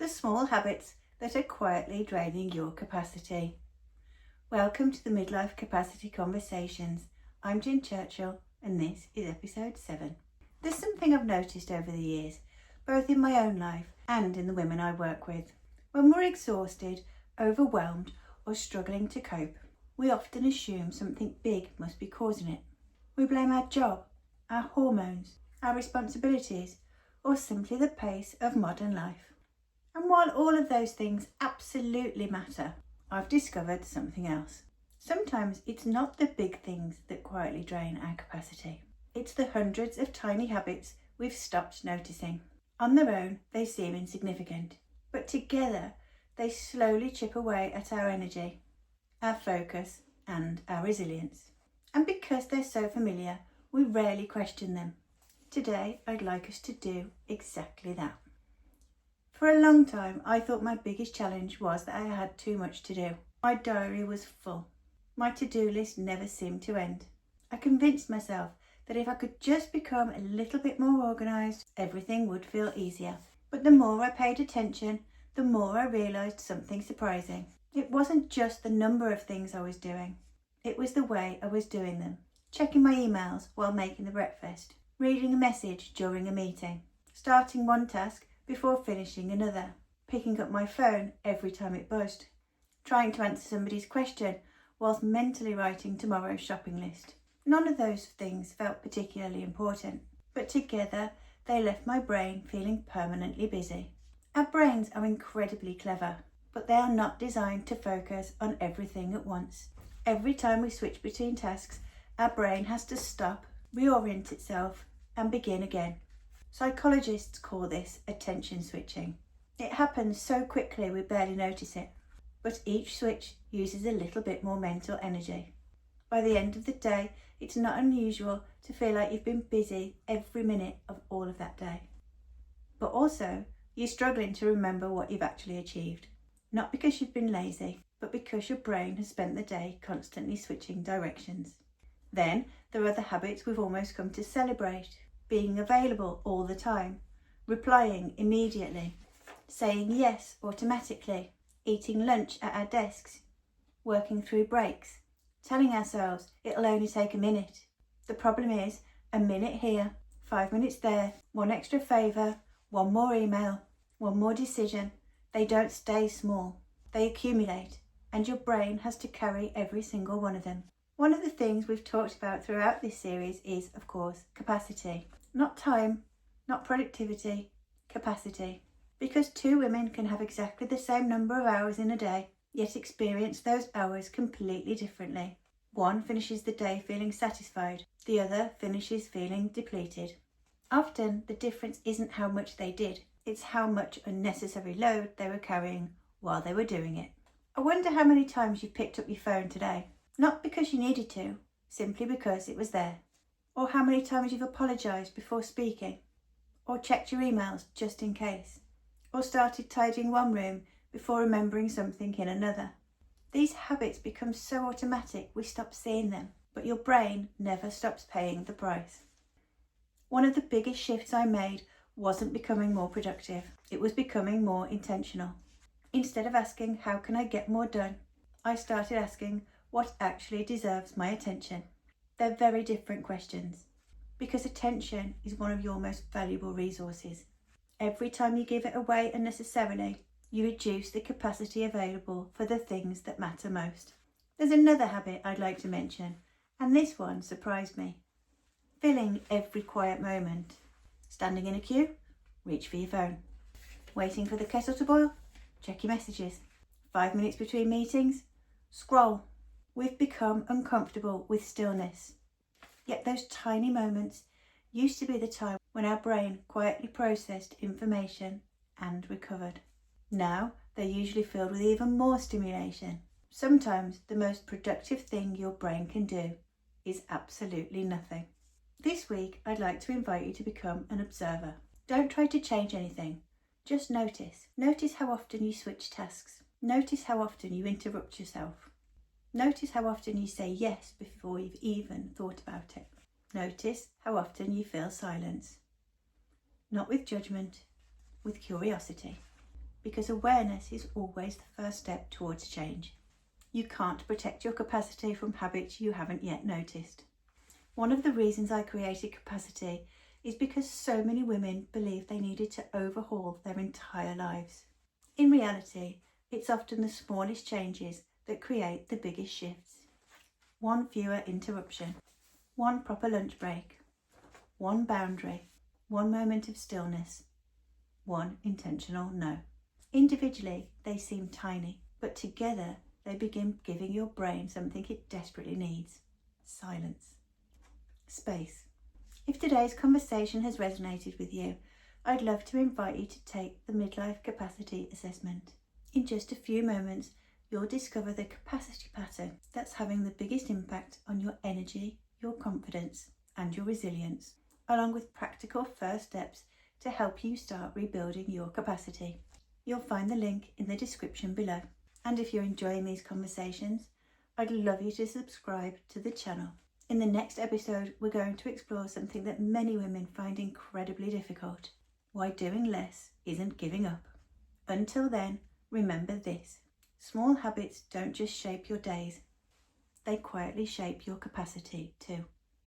the small habits that are quietly draining your capacity. Welcome to the Midlife Capacity Conversations. I'm Jen Churchill and this is episode 7. There's something I've noticed over the years, both in my own life and in the women I work with. When we're exhausted, overwhelmed or struggling to cope, we often assume something big must be causing it. We blame our job, our hormones, our responsibilities, or simply the pace of modern life. And while all of those things absolutely matter, I've discovered something else. Sometimes it's not the big things that quietly drain our capacity. It's the hundreds of tiny habits we've stopped noticing. On their own, they seem insignificant, but together they slowly chip away at our energy, our focus, and our resilience. And because they're so familiar, we rarely question them. Today, I'd like us to do exactly that. For a long time, I thought my biggest challenge was that I had too much to do. My diary was full. My to-do list never seemed to end. I convinced myself that if I could just become a little bit more organised, everything would feel easier. But the more I paid attention, the more I realised something surprising. It wasn't just the number of things I was doing. It was the way I was doing them. Checking my emails while making the breakfast, reading a message during a meeting, starting one task before finishing another, picking up my phone every time it buzzed, trying to answer somebody's question whilst mentally writing tomorrow's shopping list. None of those things felt particularly important, but together they left my brain feeling permanently busy. Our brains are incredibly clever, but they are not designed to focus on everything at once. Every time we switch between tasks, our brain has to stop, reorient itself, and begin again. Psychologists call this attention switching. It happens so quickly we barely notice it, but each switch uses a little bit more mental energy. By the end of the day, it's not unusual to feel like you've been busy every minute of all of that day. But also, you're struggling to remember what you've actually achieved. Not because you've been lazy, but because your brain has spent the day constantly switching directions. Then there are the habits we've almost come to celebrate. Being available all the time, replying immediately, saying yes automatically, eating lunch at our desks, working through breaks, telling ourselves it'll only take a minute. The problem is, a minute here, 5 minutes there, one extra favour, one more email, one more decision. They don't stay small, they accumulate, and your brain has to carry every single one of them. One of the things we've talked about throughout this series is, of course, capacity. Not time, not productivity, capacity. Because two women can have exactly the same number of hours in a day, yet experience those hours completely differently. One finishes the day feeling satisfied, the other finishes feeling depleted. Often, the difference isn't how much they did, it's how much unnecessary load they were carrying while they were doing it. I wonder how many times you've picked up your phone today. Not because you needed to, simply because it was there. Or how many times you've apologised before speaking. Or checked your emails just in case. Or started tidying one room before remembering something in another. These habits become so automatic we stop seeing them, but your brain never stops paying the price. One of the biggest shifts I made wasn't becoming more productive. It was becoming more intentional. Instead of asking, how can I get more done? I started asking, what actually deserves my attention? They're very different questions, because attention is one of your most valuable resources. Every time you give it away unnecessarily, you reduce the capacity available for the things that matter most. There's another habit I'd like to mention, and this one surprised me. Filling every quiet moment. Standing in a queue, reach for your phone. Waiting for the kettle to boil, check your messages. 5 minutes between meetings, scroll. We've become uncomfortable with stillness. Yet those tiny moments used to be the time when our brain quietly processed information and recovered. Now they're usually filled with even more stimulation. Sometimes the most productive thing your brain can do is absolutely nothing. This week I'd like to invite you to become an observer. Don't try to change anything, just notice. Notice how often you switch tasks. Notice how often you interrupt yourself. Notice how often you say yes before you've even thought about it. Notice how often you feel silence. Not with judgment, with curiosity. because awareness is always the first step towards change. You can't protect your capacity from habits you haven't yet noticed. One of the reasons I created Capacity is because so many women believe they needed to overhaul their entire lives. In reality, it's often the smallest changes that create the biggest shifts. One fewer interruption, one proper lunch break, one boundary, one moment of stillness, one intentional no. Individually, they seem tiny, but together they begin giving your brain something it desperately needs: silence. Space. If today's conversation has resonated with you, I'd love to invite you to take the Midlife Capacity Assessment. In just a few moments, you'll discover the capacity pattern that's having the biggest impact on your energy, your confidence, and your resilience, along with practical first steps to help you start rebuilding your capacity. You'll find the link in the description below. And if you're enjoying these conversations, I'd love you to subscribe to the channel. In the next episode, we're going to explore something that many women find incredibly difficult: why doing less isn't giving up. Until then, remember this: small habits don't just shape your days, they quietly shape your capacity too.